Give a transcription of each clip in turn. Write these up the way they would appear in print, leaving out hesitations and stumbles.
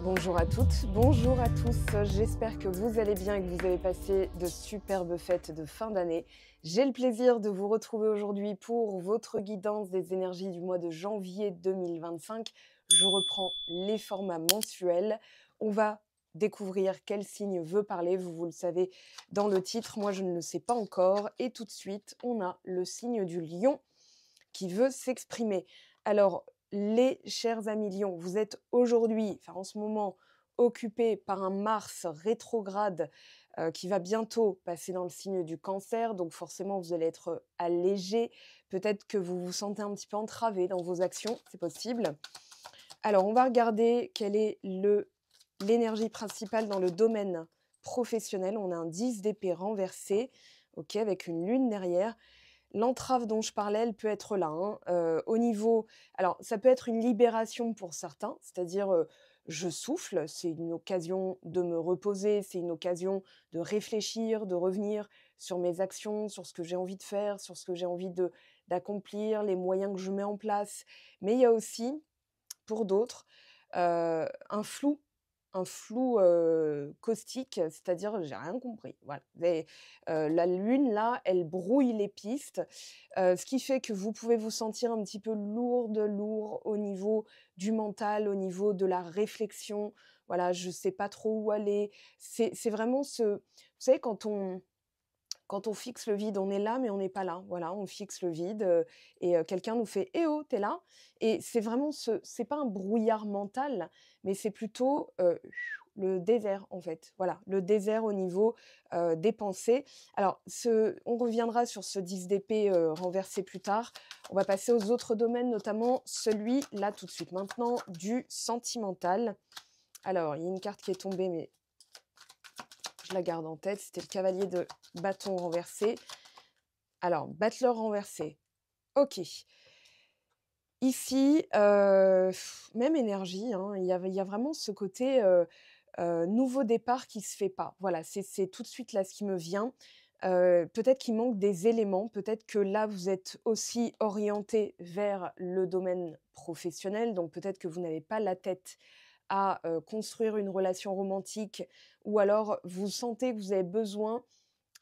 Bonjour à toutes, bonjour à tous. J'espère que vous allez bien et que vous avez passé de superbes fêtes de fin d'année. J'ai le plaisir de vous retrouver aujourd'hui pour votre guidance des énergies du mois de janvier 2025. Je reprends les formats mensuels. On va découvrir quel signe veut parler. Vous le savez dans le titre, moi je ne le sais pas encore. Et tout de suite, on a le signe du lion qui veut s'exprimer. Alors, les chers amis lions, vous êtes aujourd'hui, enfin en ce moment, occupés par un Mars rétrograde qui va bientôt passer dans le signe du cancer. Donc forcément, vous allez être allégé. Peut-être que vous vous sentez un petit peu entravé dans vos actions, c'est possible. Alors, on va regarder quelle est l'énergie principale dans le domaine professionnel. On a un 10 d'épée renversé, ok, avec une lune derrière. L'entrave dont je parlais, elle peut être là, hein, au niveau alors ça peut être une libération pour certains, c'est-à-dire, je souffle, c'est une occasion de me reposer, c'est une occasion de réfléchir, de revenir sur mes actions, sur ce que j'ai envie de faire, sur ce que j'ai envie d'accomplir, les moyens que je mets en place. Mais il y a aussi, pour d'autres, un flou, caustique, c'est-à-dire j'ai rien compris, voilà. La lune là, elle brouille les pistes, ce qui fait que vous pouvez vous sentir un petit peu lourd au niveau du mental, au niveau de la réflexion. Voilà, je sais pas trop où aller. C'est vraiment vous savez quand on fixe le vide, on est là, mais on n'est pas là. Voilà, on fixe le vide, et quelqu'un nous fait: «Eh oh, t'es là?» et c'est vraiment c'est pas un brouillard mental, mais c'est plutôt, le désert, en fait. Voilà, le désert au niveau, des pensées. Alors on reviendra sur ce 10 d'épée, renversé plus tard. On va passer aux autres domaines, notamment celui, là, tout de suite, maintenant, du sentimental. Alors, il y a une carte qui est tombée, mais je la garde en tête, c'était le cavalier de bâton renversé. Alors, battleur renversé, OK. Ici, même énergie, hein, il y a vraiment ce côté, nouveau départ qui se fait pas. Voilà, c'est tout de suite là ce qui me vient. Peut-être qu'il manque des éléments, peut-être que là vous êtes aussi orienté vers le domaine professionnel, donc peut-être que vous n'avez pas la tête à, construire une relation romantique ou alors vous sentez que vous avez besoin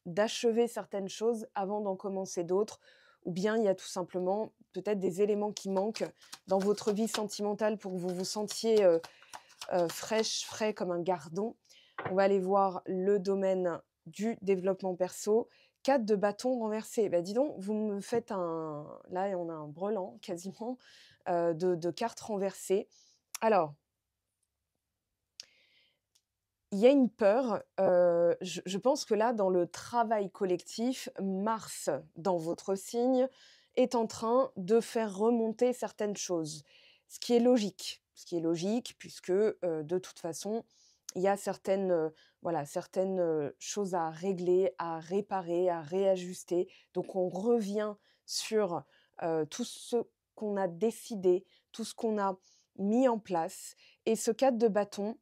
d'achever certaines choses avant d'en commencer d'autres, ou bien il y a tout simplement peut-être des éléments qui manquent dans votre vie sentimentale pour que vous vous sentiez, fraîche, frais comme un gardon. On va aller voir le domaine du développement perso. 4 de bâton renversé. Bah, dis donc, vous me faites là, on a un brelan quasiment, de cartes renversées. Alors, il y a une peur, je pense que là, dans le travail collectif, Mars, dans votre signe, est en train de faire remonter certaines choses. Ce qui est logique puisque, de toute façon, il y a certaines, voilà, certaines, choses à régler, à réparer, à réajuster. Donc on revient sur, tout ce qu'on a décidé, tout ce qu'on a mis en place et ce cadre de bâton,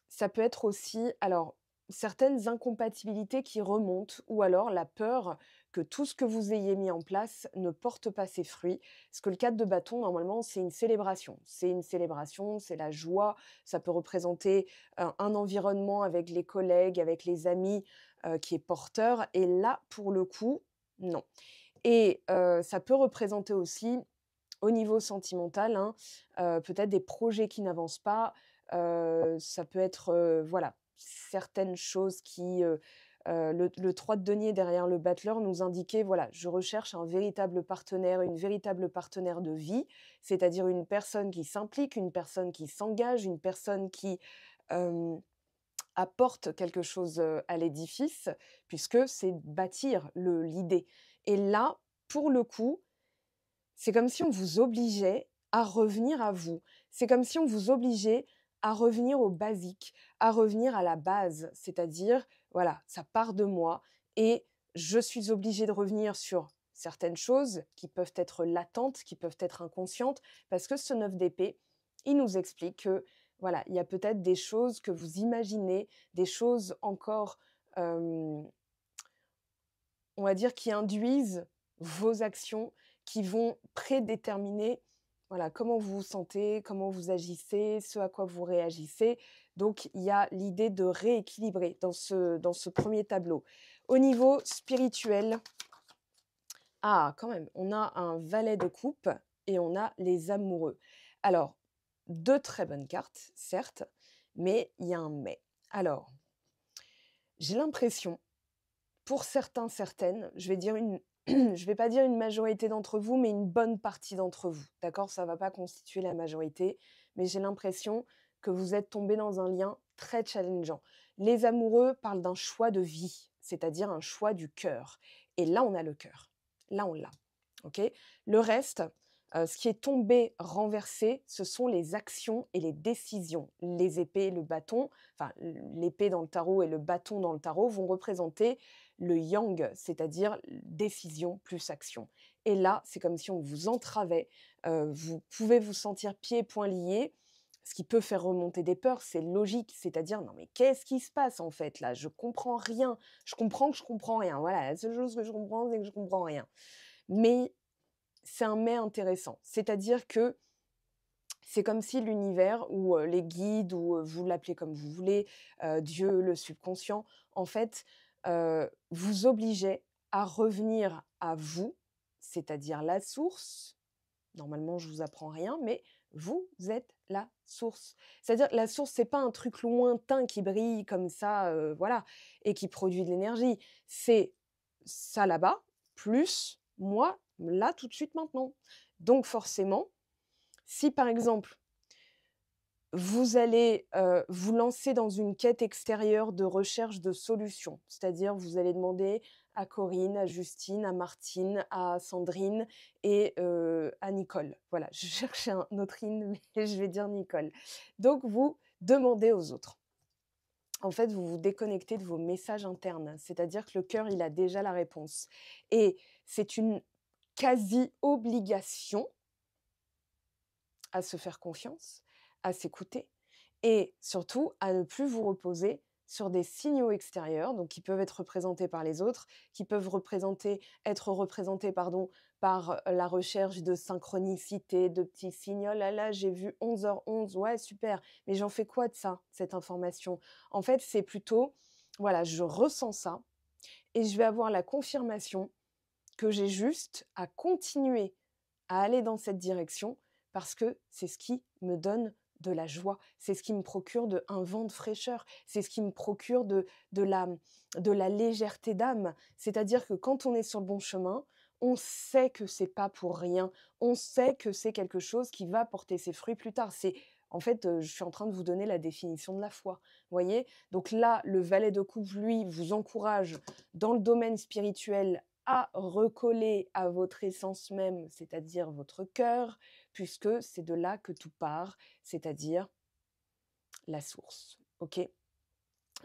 ça peut être aussi alors certaines incompatibilités qui remontent ou alors la peur que tout ce que vous ayez mis en place ne porte pas ses fruits. Parce que le cadre de bâton, normalement, c'est une célébration. C'est une célébration, c'est la joie, ça peut représenter un environnement avec les collègues, avec les amis qui est porteur. Et là, pour le coup, non. Et ça peut représenter aussi au niveau sentimental, hein, peut-être des projets qui n'avancent pas, ça peut être, voilà, certaines choses qui, le 3 de denier derrière le battleur nous indiquait, voilà: «Je recherche un véritable partenaire, une véritable partenaire de vie», c'est-à-dire une personne qui s'implique, une personne qui s'engage, une personne qui, hem, apporte quelque chose, à l'édifice, puisque c'est bâtir l'idée et là, pour le coup, c'est comme si on vous obligeait à revenir à vous. C'est comme si on vous obligeait à revenir au basique, à revenir à la base. C'est-à-dire, voilà, ça part de moi et je suis obligée de revenir sur certaines choses qui peuvent être latentes, qui peuvent être inconscientes, parce que ce 9 d'épée, il nous explique que, voilà, il y a peut-être des choses que vous imaginez, des choses encore, hem, on va dire, qui induisent vos actions, qui vont prédéterminer, Voilà, comment vous vous sentez, comment vous agissez, ce à quoi vous réagissez. Donc, il y a l'idée de rééquilibrer dans ce premier tableau. Au niveau spirituel, ah, quand même, on a un valet de coupe et on a les amoureux. Alors, deux très bonnes cartes, certes, mais il y a un mais. Alors, j'ai l'impression, pour certains, certaines, je vais dire une, je vais pas dire une majorité d'entre vous, mais une bonne partie d'entre vous. D'accord? Ça va pas constituer la majorité, mais j'ai l'impression que vous êtes tombés dans un lien très challengeant. Les amoureux parlent d'un choix de vie, c'est-à-dire un choix du cœur. Et là, on a le cœur. Là, on l'a. OK? Le reste, ce qui est tombé, renversé, ce sont les actions et les décisions. Les épées et le bâton, enfin l'épée dans le tarot et le bâton dans le tarot vont représenter le yang, c'est-à-dire décision plus action. Et là, c'est comme si on vous entravait, vous pouvez vous sentir pieds et poings liés, ce qui peut faire remonter des peurs, c'est logique, c'est-à-dire: «Non mais qu'est-ce qui se passe en fait là? Je comprends rien, je comprends que je comprends rien. Voilà, la seule chose que je comprends, c'est que je comprends rien». Mais c'est un mais intéressant, c'est-à-dire que c'est comme si l'univers ou les guides ou vous l'appelez comme vous voulez, Dieu, le subconscient, en fait, vous obligeait à revenir à vous, c'est-à-dire la source. Normalement, je vous apprends rien, mais vous êtes la source. C'est-à-dire la source, c'est pas un truc lointain qui brille comme ça, voilà, et qui produit de l'énergie. C'est ça là-bas, plus moi, là, tout de suite, maintenant. Donc forcément, si par exemple, vous allez, vous lancer dans une quête extérieure de recherche de solutions. C'est-à-dire, vous allez demander à Corinne, à Justine, à Martine, à Sandrine et à Nicole. Voilà, je cherchais un autre in, mais je vais dire Nicole. Donc vous demandez aux autres. En fait, vous vous déconnectez de vos messages internes. C'est-à-dire que le cœur, il a déjà la réponse et c'est une quasi-obligation à se faire confiance, à s'écouter et surtout à ne plus vous reposer sur des signaux extérieurs, donc qui peuvent être représentés par les autres, qui peuvent être représentés pardon, par la recherche de synchronicité, de petits signes. Oh là là, j'ai vu 11h11, ouais, super, mais j'en fais quoi de ça, cette information? En fait, c'est plutôt, voilà, je ressens ça et je vais avoir la confirmation que j'ai juste à continuer à aller dans cette direction parce que c'est ce qui me donne de la joie, c'est ce qui me procure un vent de fraîcheur, c'est ce qui me procure de la, de la légèreté d'âme. C'est-à-dire que quand on est sur le bon chemin, on sait que c'est pas pour rien, on sait que c'est quelque chose qui va porter ses fruits plus tard. C'est en fait, je suis en train de vous donner la définition de la foi, voyez? Donc là, le valet de coupe, lui, vous encourage dans le domaine spirituel à recoller à votre essence même, c'est-à-dire votre cœur, puisque c'est de là que tout part, c'est-à-dire la source. OK?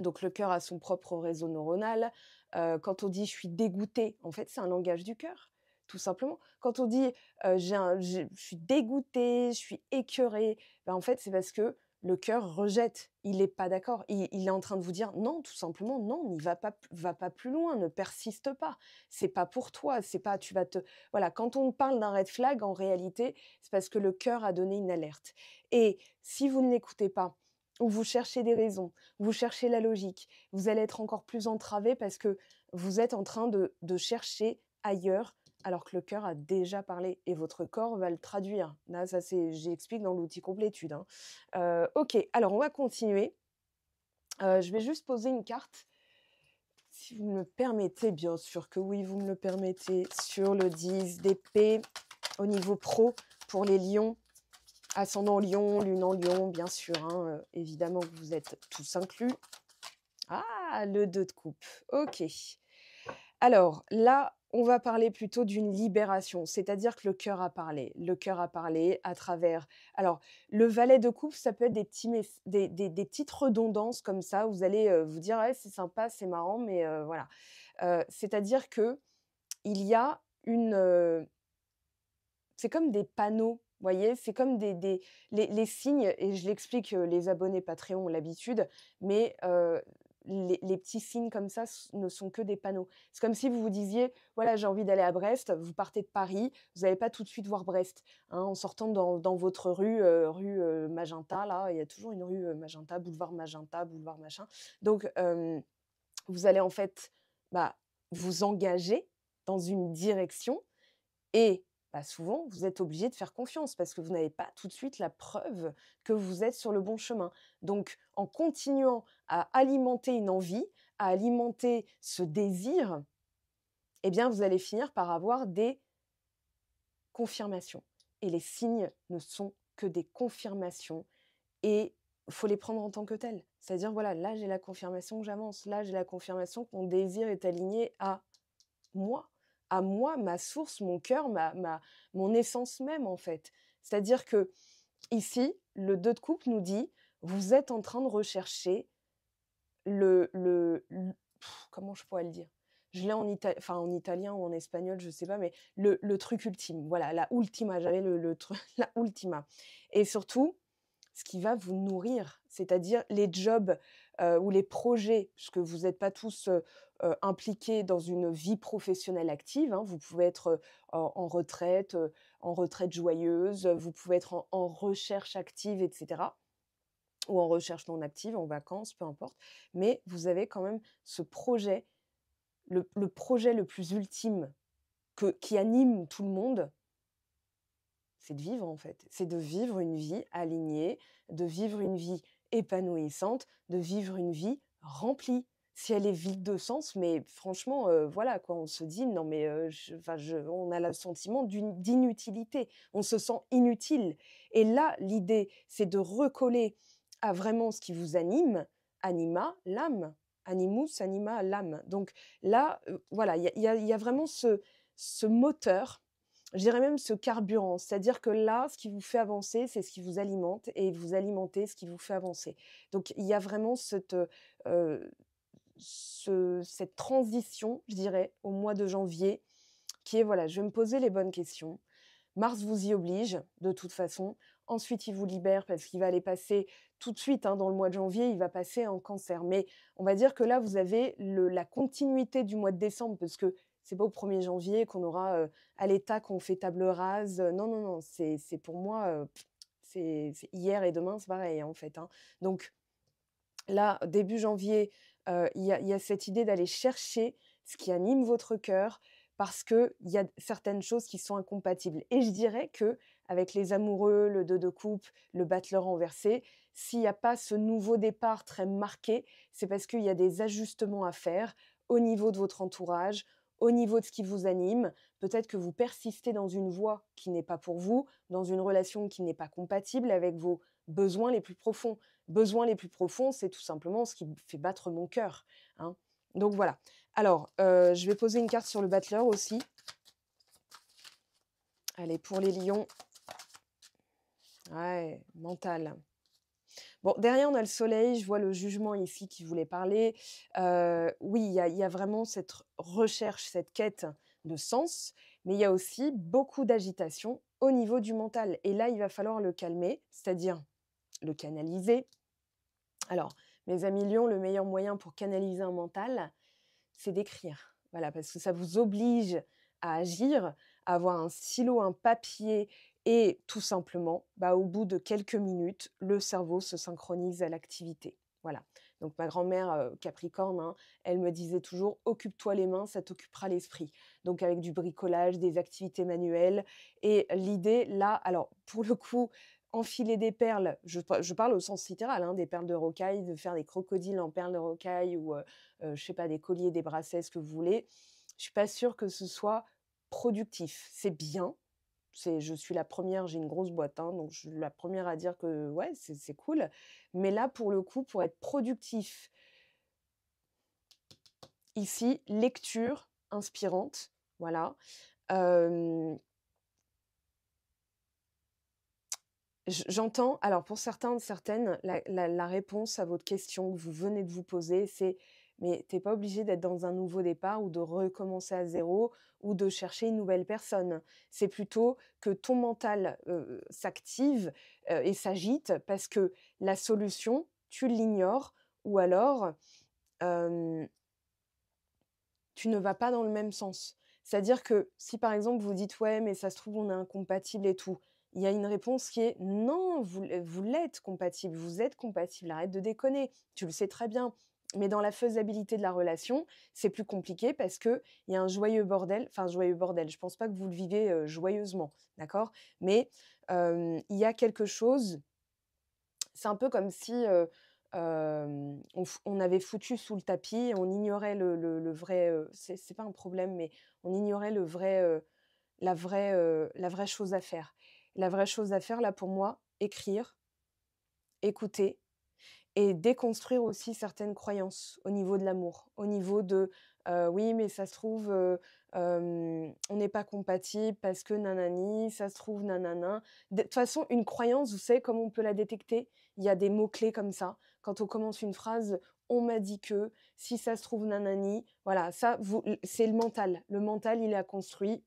Donc le cœur a son propre réseau neuronal. Quand on dit je suis dégoûté, en fait, c'est un langage du cœur, tout simplement. Quand on dit je suis dégoûté, je suis écœuré, ben, en fait, c'est parce que le cœur rejette. Il n'est pas d'accord. Il est en train de vous dire non, tout simplement, non, n'y va pas plus loin, ne persiste pas. C'est pas pour toi. C'est pas, tu vas te. Voilà, quand on parle d'un red flag, en réalité, c'est parce que le cœur a donné une alerte. Et si vous ne l'écoutez pas, ou vous cherchez des raisons, vous cherchez la logique, vous allez être encore plus entravé parce que vous êtes en train de chercher ailleurs alors que le cœur a déjà parlé et votre corps va le traduire. Là, ça c'est, j'explique dans l'outil complétude, hein. Ok, alors on va continuer. Je vais juste poser une carte, si vous me le permettez, bien sûr que oui, vous me le permettez, sur le 10 d'épée au niveau pro pour les lions. Ascendant Lion, Lune en Lion, bien sûr, hein, évidemment que vous êtes tous inclus. Ah, le 2 de coupe. OK. Alors là, on va parler plutôt d'une libération, c'est-à-dire que le cœur a parlé. Le cœur a parlé à travers alors le valet de coupe, ça peut être des petits des petites redondances comme ça, vous allez, vous dire: «Ouais, c'est sympa, c'est marrant», mais voilà. C'est-à-dire que il y a c'est comme des panneaux, voyez? C'est comme les signes et je l'explique, les abonnés Patreon ont l'habitude, mais les petits signes comme ça ne sont que des panneaux. C'est comme si vous vous disiez, voilà, j'ai envie d'aller à Brest, vous partez de Paris, vous n'allez pas tout de suite voir Brest, hein, en sortant dans votre rue Magenta, là, il y a toujours une rue Magenta, boulevard machin. Donc, vous allez en fait bah, vous engager dans une direction et bah, souvent, vous êtes obligé de faire confiance parce que vous n'avez pas tout de suite la preuve que vous êtes sur le bon chemin. Donc, en continuant à alimenter une envie, à alimenter ce désir, eh bien, vous allez finir par avoir des confirmations. Et les signes ne sont que des confirmations et il faut les prendre en tant que telles. C'est-à-dire, voilà, là, j'ai la confirmation que j'avance. Là, j'ai la confirmation que mon désir est aligné moi, à moi, ma source, mon cœur, mon essence même, en fait. C'est-à-dire que ici, le 2 de coupe nous dit, vous êtes en train de rechercher comment je pourrais le dire? Je l'ai en italien ou en espagnol, je sais pas, mais le truc ultime, voilà, la ultima, j'avais le truc, la ultima. Et surtout, ce qui va vous nourrir, c'est-à-dire les jobs, ou les projets, puisque vous n'êtes pas tous, impliqués dans une vie professionnelle active, hein. Vous pouvez être, en retraite joyeuse, vous pouvez être en recherche active et cetera, ou en recherche non active, en vacances, peu importe. Mais vous avez quand même ce projet, le projet le plus ultime qui anime tout le monde, c'est de vivre en fait. C'est de vivre une vie alignée, de vivre une vie épanouissante, de vivre une vie remplie. Si elle est vide de sens, mais franchement, voilà quoi, on se dit: «Non mais, on a le sentiment d'inutilité, on se sent inutile et là, l'idée, c'est de recoller à vraiment ce qui vous anime, anima, l'âme, animus, anima, l'âme. Donc là, voilà, il y a vraiment ce moteur, je dirais même ce carburant, c'est-à-dire que là, ce qui vous fait avancer, c'est ce qui vous alimente et vous alimentez ce qui vous fait avancer. Donc il y a vraiment cette transition, je dirais, au mois de janvier qui est, voilà, je vais me poser les bonnes questions. Mars vous y oblige, de toute façon. Ensuite, il vous libère parce qu'il va aller passer tout de suite, hein, dans le mois de janvier, il va passer en Cancer. Mais on va dire que là, vous avez la continuité du mois de décembre parce que c'est pas au 1er janvier qu'on aura à l'état qu'on fait table rase. Non, non, non, c'est pour moi, c'est hier et demain, c'est pareil, hein, en fait, hein. Donc là, début janvier, il y a cette idée d'aller chercher ce qui anime votre cœur parce qu'il y a certaines choses qui sont incompatibles et je dirais que avec les amoureux, le 2 de coupe, le battleur renversé, s'il y a pas ce nouveau départ très marqué, c'est parce qu'il y a des ajustements à faire au niveau de votre entourage, au niveau de ce qui vous anime. Peut-être que vous persistez dans une voie qui n'est pas pour vous, dans une relation qui n'est pas compatible avec vos besoins les plus profonds. Besoins les plus profonds, c'est tout simplement ce qui fait battre mon cœur, hein. Donc voilà. Alors, je vais poser une carte sur le battleur aussi. Allez, pour les lions. Ouais, mental. Bon, derrière, on a le soleil, je vois le jugement ici qui voulait parler. Oui, il y a vraiment cette recherche, cette quête de sens, mais il y a aussi beaucoup d'agitation au niveau du mental. Et là, il va falloir le calmer, c'est-à-dire le canaliser. Alors, mes amis lions, le meilleur moyen pour canaliser un mental, c'est d'écrire. Voilà, parce que ça vous oblige à agir, à avoir un stylo, un papier et tout simplement, bah, au bout de quelques minutes, le cerveau se synchronise à l'activité. Voilà. Donc ma grand-mère Capricorne, hein, elle me disait toujours: «Occupe-toi les mains, ça t'occupera l'esprit». Donc avec du bricolage, des activités manuelles et l'idée là, alors pour le coup, enfiler des perles, je parle au sens littéral, hein, des perles de rocaille, de faire des crocodiles en perles de rocaille ou je sais pas, des colliers, des bracelets, ce que vous voulez. Je suis pas sûre que ce soit productif. C'est bien, je suis la première, j'ai une grosse boîte, hein, donc je suis la première à dire que ouais, c'est cool. Mais là, pour le coup, pour être productif, ici, lecture inspirante, voilà. Hem, j'entends alors pour certains, certaines, la réponse à votre question que vous venez de vous poser, c'est: «Mais tu es pas obligé d'être dans un nouveau départ ou de recommencer à zéro ou de chercher une nouvelle personne». C'est plutôt que ton mental, s'active, et s'agite parce que la solution, tu l'ignores ou alors hem, tu ne vas pas dans le même sens. C'est-à-dire que si, par exemple, vous dites: «Ouais, mais ça se trouve, on est incompatibles et tout», il y a une réponse qui est: «Non, vous l'êtes compatibles, vous êtes compatibles, arrête de déconner, tu le sais très bien». Mais dans la faisabilité de la relation, c'est plus compliqué parce qu'il y a un joyeux bordel, enfin joyeux bordel, je pense pas que vous le vivez, joyeusement, d'accord? Mais, il y a quelque chose, c'est un peu comme si, on avait foutu sous le tapis et on ignorait le vrai, c'est pas un problème, mais on ignorait le vrai, la vraie chose à faire. La vraie chose à faire là pour moi, écrire, écouter et déconstruire aussi certaines croyances au niveau de l'amour, au niveau de, «Oui, mais ça se trouve, on n'est pas compatibles parce que nanani, ça se trouve nanana». De toute façon, une croyance, vous savez comment on peut la détecter? Il y a des mots-clés comme ça. Quand on commence une phrase: «On m'a dit que», «Si ça se trouve nanani», voilà, ça vous c'est le mental. Le mental, il a construit,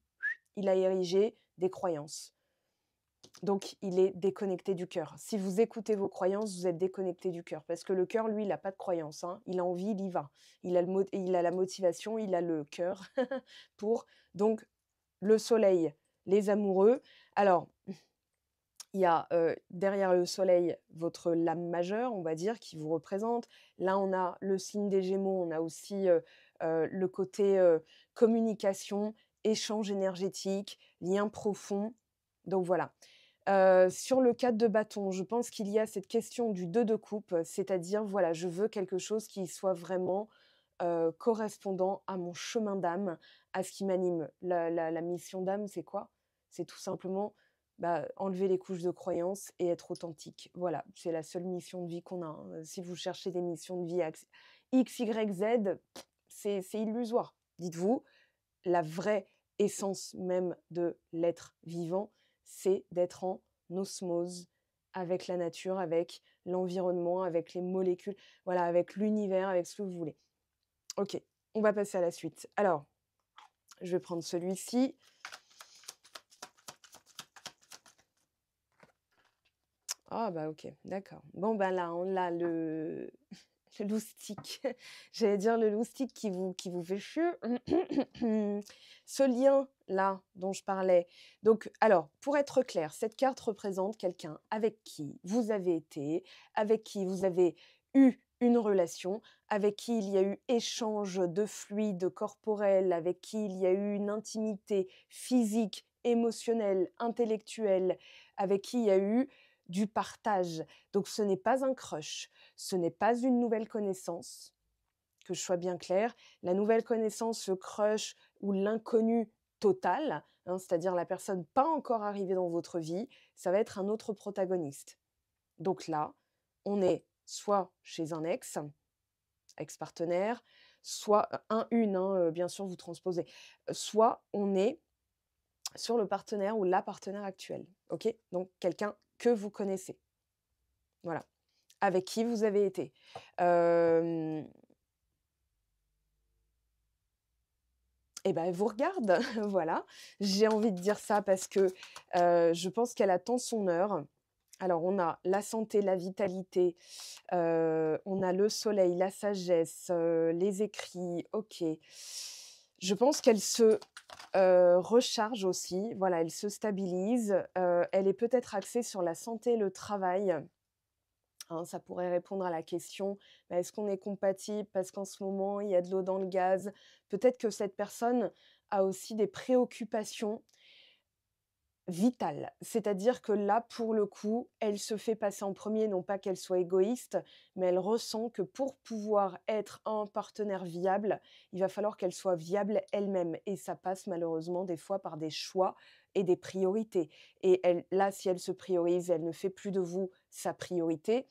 il a érigé des croyances. Donc, il est déconnecté du cœur. Si vous écoutez vos croyances, vous êtes déconnecté du cœur. Parce que le cœur, lui, il n'a pas de croyances, hein. Il a envie, il y va. Il a la motivation, il a le cœur pour. Donc, le soleil, les amoureux. Alors, il y a derrière le soleil votre lame majeure, on va dire, qui vous représente. Là, on a le signe des Gémeaux, on a aussi le côté communication, échange énergétique, lien profond. Donc voilà. Sur le 4 de bâton, je pense qu'il y a cette question du 2 de coupe, c'est-à-dire, voilà, je veux quelque chose qui soit vraiment, correspondant à mon chemin d'âme, à ce qui m'anime. La mission d'âme, c'est quoi? C'est tout simplement, bah, enlever les couches de croyances et être authentique. Voilà, c'est la seule mission de vie qu'on a, hein. Si vous cherchez des missions de vie ax X, Y, Z, c'est illusoire. Dites-vous, la vraie essence même de l'être vivant, c'est d'être en osmose avec la nature, avec l'environnement, avec les molécules, voilà, avec l'univers, avec ce que vous voulez. OK, on va passer à la suite. Alors, je vais prendre celui-ci. Ah bah OK, d'accord. Bon bah là, on a le loustic. J'allais dire le loustic qui vous fait chier. Ce lien-là dont je parlais. Donc alors, pour être clair, cette carte représente quelqu'un avec qui vous avez été, avec qui vous avez eu une relation, avec qui il y a eu échange de fluides corporels, avec qui il y a eu une intimité physique, émotionnelle, intellectuelle, avec qui il y a eu du partage. Donc ce n'est pas un crush, ce n'est pas une nouvelle connaissance, que je sois bien claire. La nouvelle connaissance, le crush ou l'inconnu total, hein, c'est-à-dire la personne pas encore arrivée dans votre vie, ça va être un autre protagoniste. Donc là, on est soit chez un ex, ex-partenaire, soit une, hein, bien sûr, vous transposez, soit on est sur le partenaire ou la partenaire actuelle. OK? Donc quelqu'un que vous connaissez. Voilà. Avec qui vous avez été. Hem Et ben, elle vous regarde, voilà. J'ai envie de dire ça parce que, je pense qu'elle attend son heure. Alors on a la santé, la vitalité, on a le soleil, la sagesse, les écrits, OK. Je pense qu'elle se, recharge aussi, voilà, elle se stabilise, elle est peut-être axée sur la santé, le travail. Hein, ça pourrait répondre à la question: «Bah, est-ce qu'on est compatible parce qu'en ce moment, il y a de l'eau dans le gaz?» Peut-être que cette personne a aussi des préoccupations vitales. C'est-à-dire que là, pour le coup, elle se fait passer en premier, non pas qu'elle soit égoïste, mais elle ressent que pour pouvoir être un partenaire viable, il va falloir qu'elle soit viable elle-même et ça passe malheureusement des fois par des choix et des priorités et elle là, si elle se priorise, elle ne fait plus de vous sa priorité,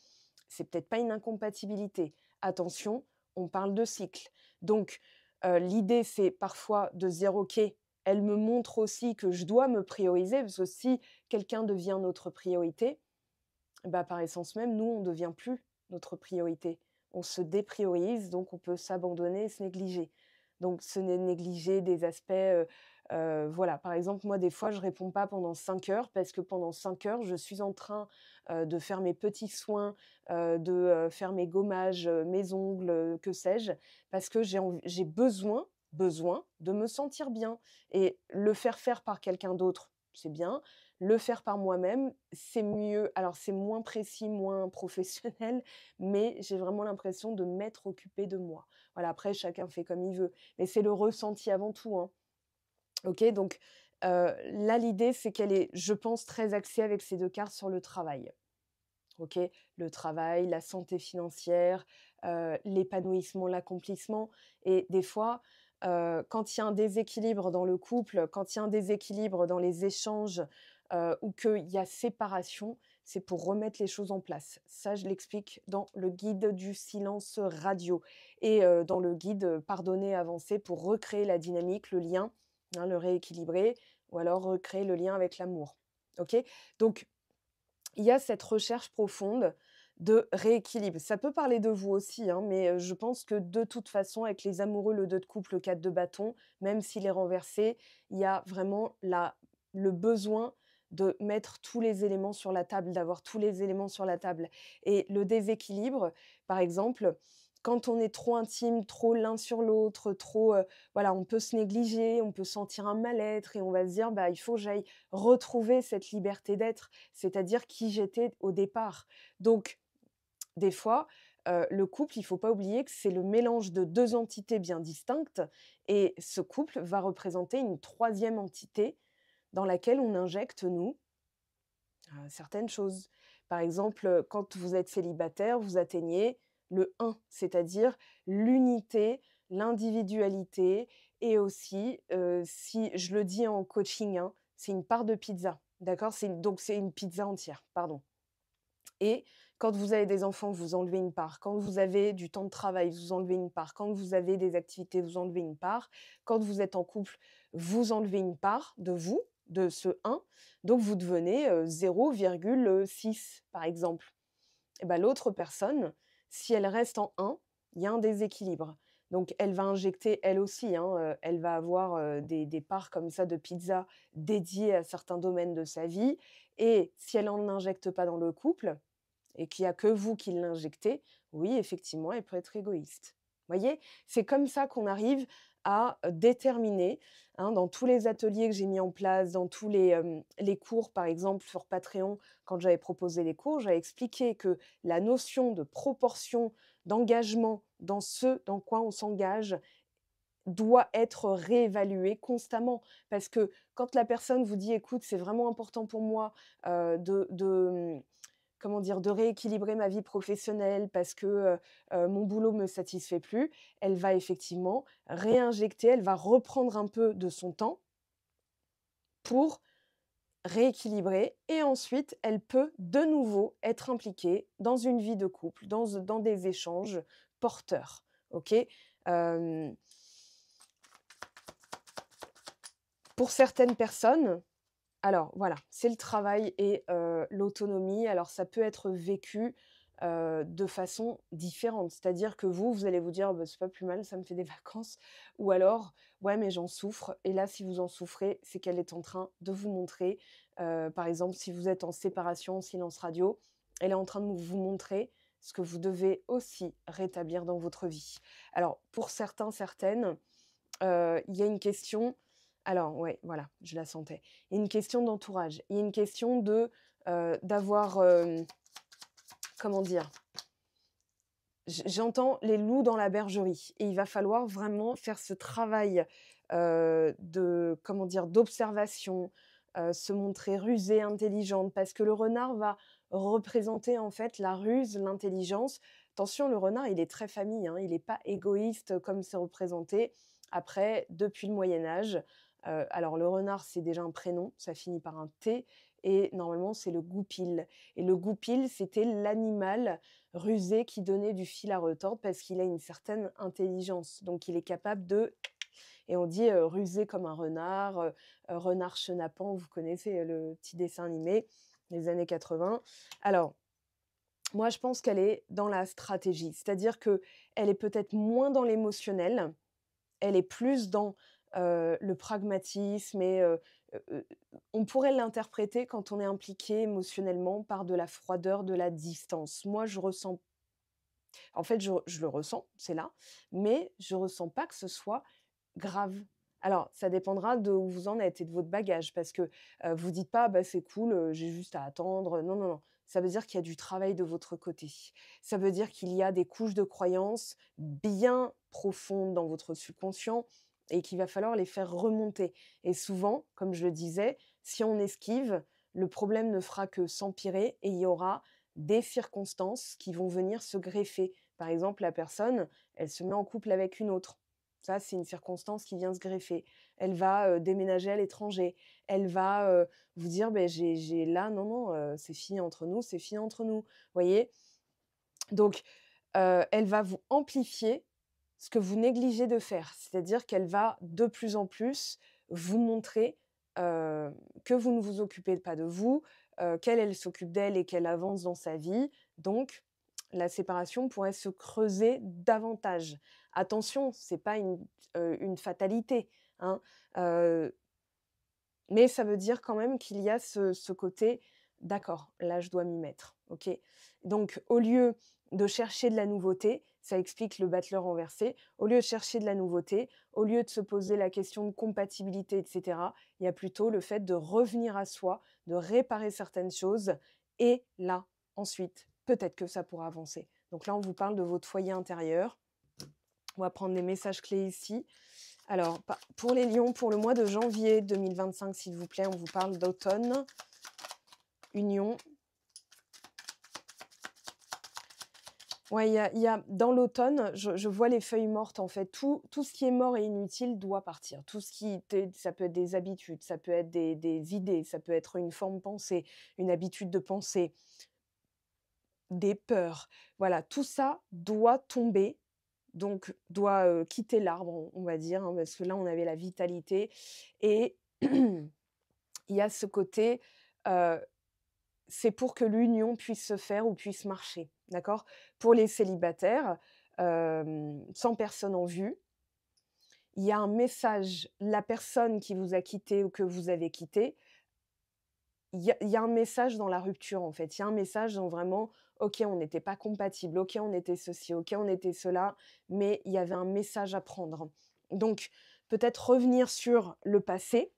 c'est peut-être pas une incompatibilité. Attention, on parle de cycle. Donc, l'idée, c'est parfois de se dire: «OK, elle me montre aussi que je dois me prioriser», parce que si quelqu'un devient notre priorité, bah, par essence même, nous, on ne devient plus notre priorité. On se dépriorise, donc on peut s'abandonner et se négliger. Donc se négliger des aspects, Voilà, par exemple, moi, des fois, je réponds pas pendant 5 heures parce que pendant 5 heures, je suis en train, de faire mes petits soins, faire mes gommages, mes ongles, que sais-je, parce que j'ai besoin de me sentir bien et le faire par quelqu'un d'autre, c'est bien. Le faire par moi-même, c'est mieux. Alors c'est moins précis, moins professionnel, mais j'ai vraiment l'impression de m'être occupée de moi. Voilà, après chacun fait comme il veut, mais c'est le ressenti avant tout, hein. OK, donc là, l'idée, c'est qu'elle est, je pense, très axée avec ces 2 cartes sur le travail. OK? Le travail, la santé financière, l'épanouissement, l'accomplissement et des fois, quand il y a un déséquilibre dans le couple, quand il y a un déséquilibre dans les échanges, ou qu'il y a séparation, c'est pour remettre les choses en place. Ça, je l'explique dans le guide du silence radio et dans le guide, Pardonner, avancer pour recréer la dynamique, le lien, hein, le rééquilibrer ou alors recréer le lien avec l'amour. OK? Donc il y a cette recherche profonde de rééquilibre. Ça peut parler de vous aussi, hein, mais je pense que de toute façon, avec les amoureux, le 2 de couple, le 4 de bâton, même s'il est renversé, il y a vraiment le besoin de mettre tous les éléments sur la table, d'avoir tous les éléments sur la table et le déséquilibre, par exemple, quand on est trop intime, trop l'un sur l'autre, trop, voilà, on peut se négliger, on peut sentir un mal-être et on va se dire: «Bah, il faut que j'aille retrouver cette liberté d'être», c'est-à-dire qui j'étais au départ. Donc des fois, le couple, il faut pas oublier que c'est le mélange de 2 entités bien distinctes et ce couple va représenter une troisième entité dans laquelle on injecte, nous, certaines choses. Par exemple, quand vous êtes célibataire, vous atteignez le un, c'est-à-dire l'unité, l'individualité et aussi, si je le dis en coaching, hein, c'est une part de pizza, d'accord? C'est une pizza entière, pardon. Et quand vous avez des enfants, vous enlevez une part. Quand vous avez du temps de travail, vous enlevez une part. Quand vous avez des activités, vous enlevez une part. Quand vous êtes en couple, vous enlevez une part de vous, de ce un. Donc vous devenez 0,6 par exemple. Et ben, l'autre personne, si elle reste en un, il y a un déséquilibre. Donc elle va injecter elle aussi, hein, elle va avoir, des parts comme ça de pizza dédiées à certains domaines de sa vie et si elle en injecte pas dans le couple, et qu'il y a que vous qui l'injectez, oui, effectivement, elle peut être égoïste. Voyez? C'est comme ça qu'on arrive à déterminer, hein, dans tous les ateliers que j'ai mis en place, dans tous les cours, par exemple, sur Patreon, quand j'avais proposé les cours, j'avais expliqué que la notion de proportion, d'engagement dans ce dans quoi on s'engage doit être réévaluée constamment. Parce que quand la personne vous dit: «Écoute, c'est vraiment important pour moi, comment dire? De rééquilibrer ma vie professionnelle parce que, mon boulot me satisfait plus», elle va effectivement réinjecter, elle va reprendre un peu de son temps pour rééquilibrer et ensuite elle peut de nouveau être impliquée dans une vie de couple, dans des échanges porteurs. OK? Hem, pour certaines personnes, alors voilà, c'est le travail et l'autonomie. Alors ça peut être vécu, de façon différente. C'est-à-dire que vous allez vous dire: «Bah, c'est pas plus mal, ça me fait des vacances» ou alors: «Ouais, mais j'en souffre» et là, si vous en souffrez, c'est qu'elle est en train de vous montrer, par exemple, si vous êtes en séparation, en silence radio, elle est en train de vous montrer ce que vous devez aussi rétablir dans votre vie. Alors pour certains, certaines, il y a une question alors ouais, voilà, je la sentais. Il y a une question d'entourage. Il y a une question d'avoir, comment dire? J'entends les loups dans la bergerie et il va falloir vraiment faire ce travail, de comment dire? D'observation, se montrer rusée, intelligente parce que le renard va représenter en fait la ruse, l'intelligence. Attention, le renard, il est très famille, hein, il est pas égoïste comme c'est représenté après depuis le Moyen Âge. Alors le renard, c'est déjà un prénom, ça finit par un T et normalement c'est le goupil et le goupil, c'était l'animal rusé qui donnait du fil à retordre parce qu'il a une certaine intelligence. Donc il est capable de et on dit, rusé comme un renard, renard chenapan, vous connaissez, le petit dessin animé des années 80. Alors, moi je pense qu'elle est dans la stratégie, c'est-à-dire que elle est peut-être moins dans l'émotionnel, elle est plus dans, le pragmatisme et on pourrait l'interpréter quand on est impliqué émotionnellement par de la froideur, de la distance. Moi, je ressens en fait, je le ressens, c'est là, mais je ressens pas que ce soit grave. Alors, ça dépendra de où vous en êtes et de votre bagage parce que, vous dites pas: «Bah, c'est cool, j'ai juste à attendre». Non, non, non. Ça veut dire qu'il y a du travail de votre côté. Ça veut dire qu'il y a des couches de croyances bien profondes dans votre subconscient et qu'il va falloir les faire remonter et souvent, comme je le disais, si on esquive, le problème ne fera que s'empirer et il y aura des circonstances qui vont venir se greffer. Par exemple, la personne, elle se met en couple avec une autre. Ça, c'est une circonstance qui vient se greffer. Elle va, déménager à l'étranger. Elle va, vous dire: «Beh, j'ai là, non, non, c'est fini entre nous, c'est fini entre nous». Vous voyez? Donc, elle va vous amplifier ce que vous négligez de faire. C'est-à-dire qu'elle va de plus en plus vous montrer, heu, que vous ne vous occupez pas de vous, qu'elle, elle s'occupe d'elle et qu'elle avance dans sa vie. Donc la séparation pourrait se creuser davantage. Attention, c'est pas une fatalité, hein, heu, mais ça veut dire quand même qu'il y a ce côté: «D'accord, là, je dois m'y mettre». OK? Donc au lieu de chercher de la nouveauté, ça explique le battleur renversé, au lieu de chercher de la nouveauté, au lieu de se poser la question de compatibilité et cetera, il y a plutôt le fait de revenir à soi, de réparer certaines choses et là, ensuite, peut-être que ça pourra avancer. Donc là, on vous parle de votre foyer intérieur. On va prendre des messages clés ici. Alors, pour les lions, pour le mois de janvier 2025, s'il vous plaît, on vous parle d'automne, union. Ouais, il y a dans l'automne, je vois les feuilles mortes, en fait. Tout ce qui est mort et inutile doit partir. Tout ce qui était ça peut être des habitudes, ça peut être des idées, ça peut être une forme pensée, une habitude de penser, des peurs. Voilà, tout ça doit tomber, donc doit, quitter l'arbre, on va dire, hein, parce que là, on avait la vitalité et il y a ce côté, heu, c'est pour que l'union puisse se faire ou puisse marcher, d'accord? Pour les célibataires, sans personne en vue, il y a un message, la personne qui vous a quitté ou que vous avez quitté, il y a un message dans la rupture, en fait. Il y a un message dans vraiment: «OK, on n'était pas compatibles, OK, on était ceci, OK, on était cela», mais il y avait un message à prendre. Donc peut-être revenir sur le passé.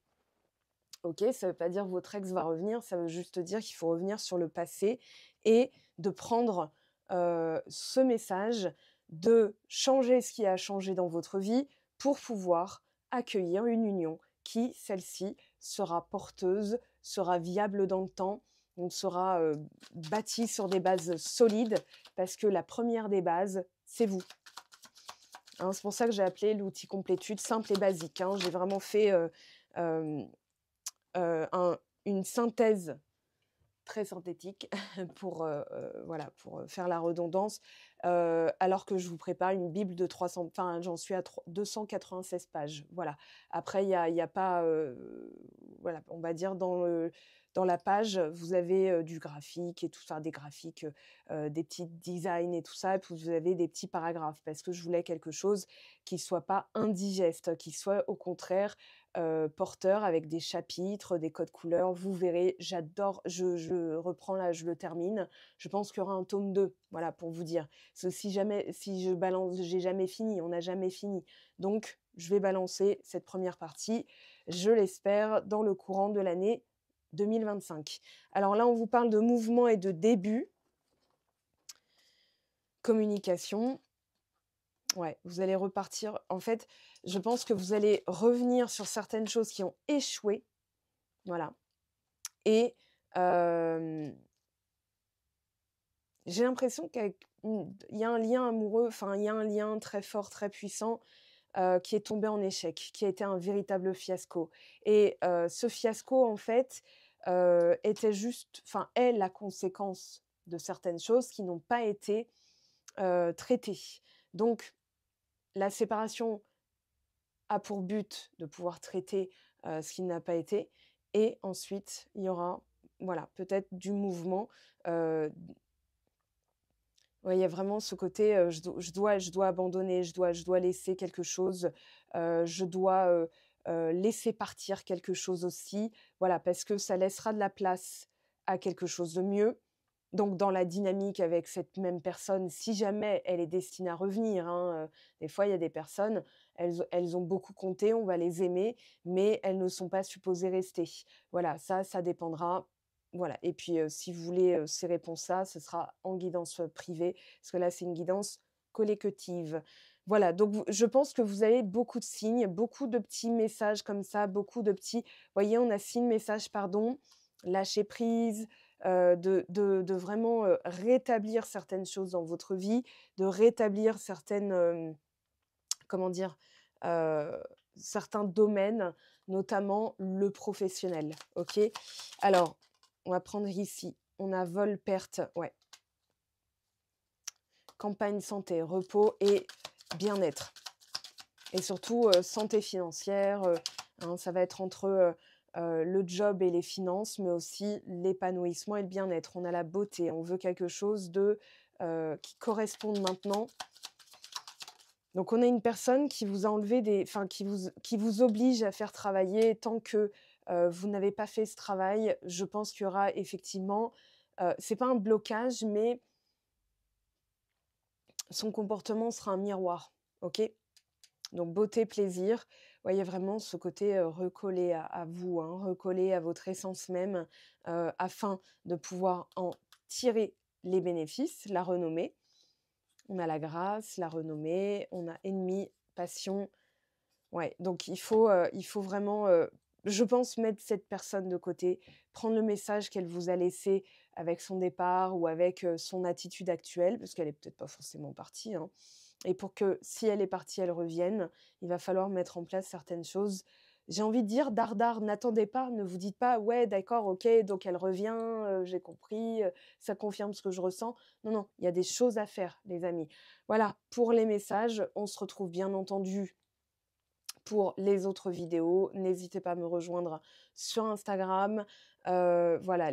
OK, ça veut pas dire que votre ex va revenir, ça veut juste dire qu'il faut revenir sur le passé et de prendre, ce message, de changer ce qui a changé dans votre vie pour pouvoir accueillir une union qui, celle-ci, sera porteuse, sera viable dans le temps, donc sera, bâtie sur des bases solides parce que la première des bases, c'est vous, hein. C'est pour ça que j'ai appelé l'outil complétude simple et basique, hein. J'ai vraiment fait, hem un une synthèse très synthétique pour, voilà, pour, faire la redondance, alors que je vous prépare une bible de 300, enfin, j'en suis à 296 pages, voilà. Après il y a pas, voilà, on va dire dans la page, vous avez, du graphique et tout ça, des graphiques, des petits designs et tout ça, et puis vous avez des petits paragraphes parce que je voulais quelque chose qui soit pas indigeste, qui soit au contraire, porteur avec des chapitres, des codes couleurs. Vous verrez, j'adore, je reprends là, je le termine. Je pense qu'il y aura un tome 2, voilà, pour vous dire. Parce que si je balance, j'ai jamais fini, on n'a jamais fini. Donc je vais balancer cette première partie, je l'espère, dans le courant de l'année 2025. Alors là, on vous parle de mouvement et de début. Communication. Ouais, vous allez repartir. En fait, je pense que vous allez revenir sur certaines choses qui ont échoué, voilà. Et j'ai l'impression il y a un lien amoureux, enfin, il y a un lien très fort, très puissant, qui est tombé en échec, qui a été un véritable fiasco. Et ce fiasco, en fait, était juste, enfin, est la conséquence de certaines choses qui n'ont pas été, traitées. Donc la séparation a pour but de pouvoir traiter, ce qui n'a pas été, et ensuite il y aura, voilà, peut-être du mouvement, Ouais, il y a vraiment ce côté, je dois abandonner, je dois laisser quelque chose, je dois, laisser partir quelque chose aussi. Voilà, parce que ça laissera de la place à quelque chose de mieux. Donc dans la dynamique avec cette même personne, si jamais elle est destinée à revenir, hein, des fois il y a des personnes, elles ont beaucoup compté, on va les aimer, mais elles ne sont pas supposées rester. Voilà, ça dépendra. Voilà et puis, si vous voulez, ces réponses-là, ce sera en guidance, privée, parce que là, c'est une guidance collective. Voilà, donc je pense que vous avez beaucoup de signes, beaucoup de petits messages comme ça, beaucoup de petits voyez, on a signe, message, pardon, lâcher prise, de vraiment, rétablir certaines choses dans votre vie, de rétablir certaines, comment dire? Heu, certains domaines, notamment le professionnel, OK? Alors, on va prendre ici, on a vol, perte, ouais, campagne, santé, repos et bien-être et surtout, santé financière, hein, ça va être entre, le job et les finances, mais aussi l'épanouissement et le bien-être. On a la beauté, on veut quelque chose de, qui corresponde maintenant. Donc on a une personne qui vous a enlevé des enfin qui vous oblige à faire travailler tant que, vous n'avez pas fait ce travail. Je pense qu'il y aura effectivement, c'est pas un blocage, mais son comportement sera un miroir, OK? Donc beauté, plaisir, voyez vraiment ce côté, recoller à vous, hein, recoller à votre essence même, afin de pouvoir en tirer les bénéfices, la renommée. On a la grâce, la renommée, on a ennemi, passion. Ouais, donc il faut vraiment, je pense mettre cette personne de côté, prendre le message qu'elle vous a laissé avec son départ ou avec, son attitude actuelle, parce qu'elle est peut-être pas forcément partie, hein et pour que si elle est partie, elle revienne, il va falloir mettre en place certaines choses. J'ai envie de dire dare, n'attendez pas, ne vous dites pas: «Ouais, d'accord, OK, donc elle revient, j'ai compris, ça confirme ce que je ressens». Non, non, il y a des choses à faire, les amis. Voilà, pour les messages, on se retrouve bien entendu pour les autres vidéos. N'hésitez pas à me rejoindre sur Instagram. Voilà,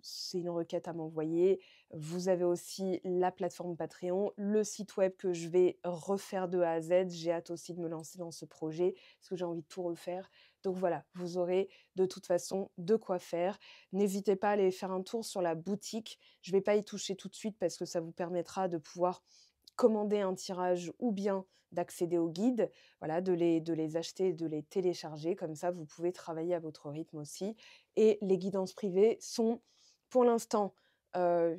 c'est une requête à m'envoyer. Vous avez aussi la plateforme Patreon, le site web que je vais refaire de A à Z. J'ai hâte aussi de me lancer dans ce projet parce que j'ai envie de tout refaire. Donc voilà, vous aurez de toute façon de quoi faire. N'hésitez pas à aller faire un tour sur la boutique. Je ne vais pas y toucher tout de suite parce que ça vous permettra de pouvoir commander un tirage ou bien d'accéder aux guides, voilà, de les acheter et de les télécharger. Comme ça, vous pouvez travailler à votre rythme aussi. Et les guidances privées sont, pour l'instant,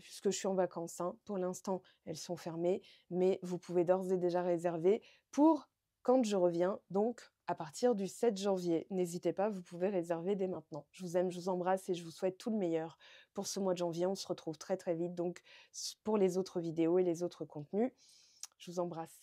puisque je suis en vacances, hein, pour l'instant, elles sont fermées, mais vous pouvez d'ores et déjà réserver pour quand je reviens, donc à partir du 7 janvier. N'hésitez pas, vous pouvez réserver dès maintenant. Je vous aime, je vous embrasse et je vous souhaite tout le meilleur pour ce mois de janvier. On se retrouve très très vite donc pour les autres vidéos et les autres contenus. Je vous embrasse.